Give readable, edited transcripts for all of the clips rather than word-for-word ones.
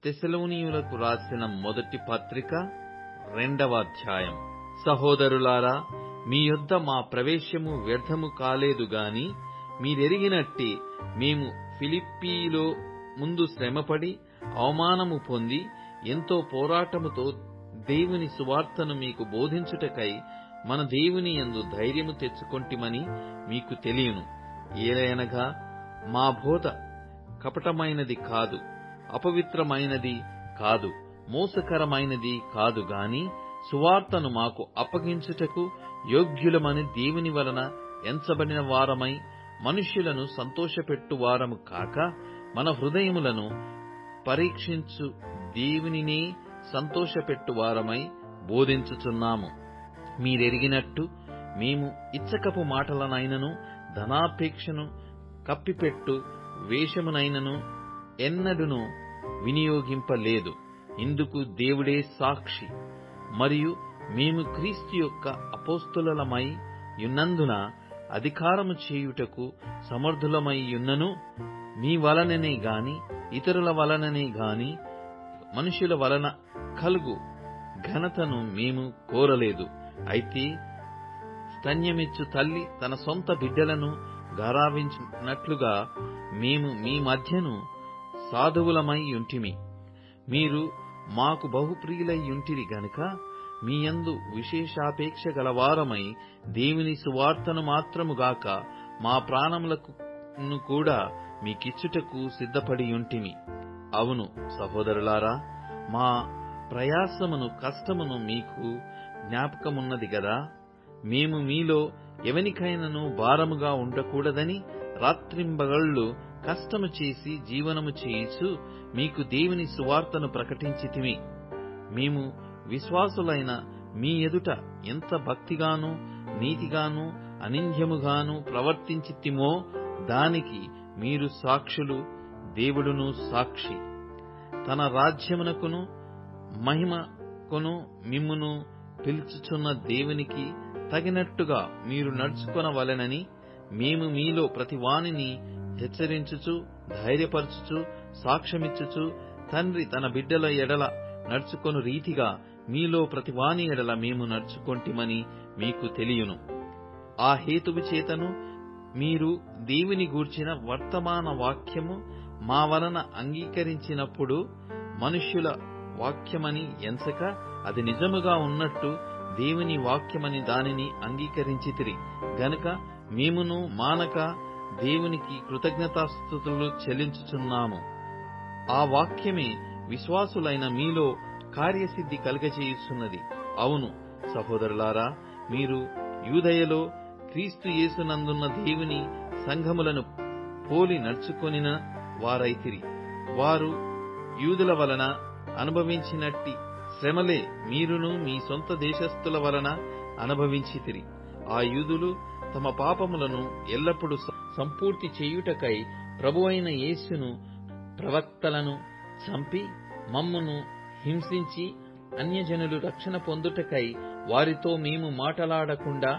తెస్సలోనీయులకు రాసిన మొదటి పత్రిక 2వ అధ్యాయం. సహోదరులారా, మీ యొద్ద మా ప్రవేశము వ్యర్థము కాలేదు గాని మీరెరిగినట్టే మేము ఫిలిప్పీలో ముందు శ్రమపడి అవమానము పొంది ఎంతో పోరాటముతో దేవుని సువార్తను మీకు బోధించుటకై మన దేవుని యందు ధైర్యము తెచ్చుకొంటిమని మీకు తెలియను. ఏలయనగా మా బోధ కపటమైనది కాదు, అపవిత్రమైనది కాదు, మోసకరమైనది కాదు గాని సువార్తను మాకు అప్పగించుటకు యోగ్యులమని దేవుని వలన ఎంచబడిన వారమై మనుష్యులను సంతోషపెట్టు వారము కాక మన హృదయములను పరీక్షించు దేవునినే సంతోషపెట్టు వారమై బోధించుచున్నాము. మీరెరిగినట్టు మేము ఇచ్చకపు మాటలనైనను ధనాపేక్షను కప్పిపెట్టు వేషమునైనను ఎన్నడును వినియోగింపలేదు. ఇందుకు దేవుడే సాక్షి. మరియు మేము క్రీస్తు యొక్క అపోస్తలులమై యున్నందున అధికారము చేయుటకు సమర్థులమై యున్నను మీ వలననే గాని ఇతరుల వలననే గాని మనుషుల వలన కలుగు ఘనతను మేము కోరలేదు. అయితే స్తన్యమిచ్చు తల్లి తన సొంత బిడ్డలను గారావించినట్లుగా మేము మీ మధ్యను సాధువులమై యుంటిమి. మీరు మాకు బహుప్రియులై యుంటిరి గనుక మీయందు విశేషాపేక్ష గలవారమై దేవుని సువార్తను మాత్రముగాక మా ప్రాణములను కూడా మీకిచ్చుటకు సిద్ధపడి యుంటిమి. అవును సహోదరులారా, మా ప్రయాసమును కష్టమును మీకు జ్ఞాపకమున్నది గదా. మేము మీలో ఎవనికైనను భారముగా ఉండకూడదని రాత్రింబగళ్ళు కష్టము చేసి జీవనము చేయిచు మీకు దేవుని సువార్తను ప్రకటించితిమి. మేము విశ్వాసులైన మీ ఎదుట ఎంత భక్తిగాను నీతిగాను అనింద్యముగాను ప్రవర్తించితిమో దానికి మీరు సాక్షులు, దేవుడును సాక్షి. తన రాజ్యమునకును మహిమకును మిమ్మును పిలుచుచున్న దేవునికి తగినట్టుగా మీరు నడుచుకొనవలెనని మేము మీలో ప్రతివానిని హెచ్చరించుచు ధైర్యపరచుచు సాక్ష్యమిచ్చుచు తండ్రి తన బిడ్డల ఎడల నడుచుకొను రీతిగా మీలో ప్రతివాని ఎడల మేము నడుచుకొంటిమని మీకు తెలియను. ఆ హేతువు చేతను మీరు దేవుని గూర్చిన వర్తమాన వాక్యము మా వలన అంగీకరించినప్పుడు మనుష్యుల వాక్యమని ఎంచక అది నిజముగా ఉన్నట్టు దేవుని వాక్యమని దానిని అంగీకరించితిరి గనుక మేమును మానక దేవునికి కృతజ్ఞతాస్తుతులు చెల్లించుచున్నాము. ఆ వాక్యమే విశ్వాసులైన మీలో కార్యసిద్ధి కలుగజేయుచున్నది. అవును సహోదరులారా, మీరు యూదయలో క్రీస్తు యేసునందున్న దేవుని సంఘములను పోలి నడుచుకొనిన వారైతిరి. వారు యూదుల వలన అనుభవించినట్టి శ్రమలే మీరును మీ సొంత దేశస్థుల వలన అనుభవించితిరి. ఆ యూదులు తమ పాపములను ఎల్లప్పుడూ సంపూర్తి చేయుటకై ప్రభువైన యేసును ప్రవక్తలను చంపి మమ్మును హింసించి అన్యజనులు రక్షణ పొందుటకై వారితో మేము మాటలాడకుండా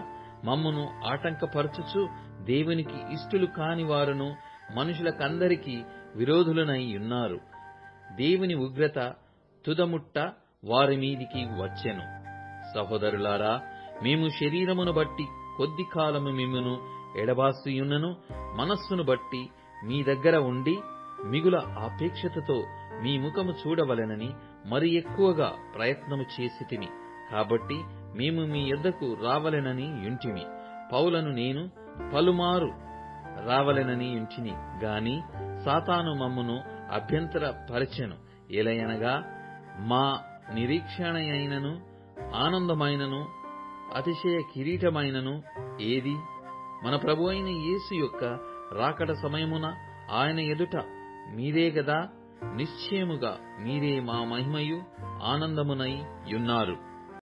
మమ్మును ఆటంకపరచుచు దేవునికి ఇష్టులు కాని వారును మనుషులకందరికీ విరోధులనై ఉన్నారు. దేవుని ఉగ్రత తుదముట్ట వారి మీదికి వచ్చెను. సహోదరులారా, మేము శరీరమును బట్టి కొద్ది కాలము మిమ్మును ఎడబాసియున్నను మనస్సును బట్టి మీ దగ్గర ఉండి మిగుల ఆపేక్షతతో మీ ముఖము చూడవలెనని మరి ఎక్కువగా ప్రయత్నము చేసితిమి. కాబట్టి మేము మీ యొద్దకు రావలెనని యుంటిమి. పౌలను నేను పలుమారు రావలెనని యుంటిని గాని సాతాను మమ్మును అభ్యంతరపరచెను. ఏలయనగా మా నిరీక్షణయైనను ఆనందమైనను అతిశయ కిరీటమైనను ఏది? మన ప్రభువైన యేసు యొక్క రాకడ సమయమున ఆయన ఎదుట మీరే గదా. నిశ్చయముగా మీరే మా మహిమయు ఆనందమునై యున్నారు.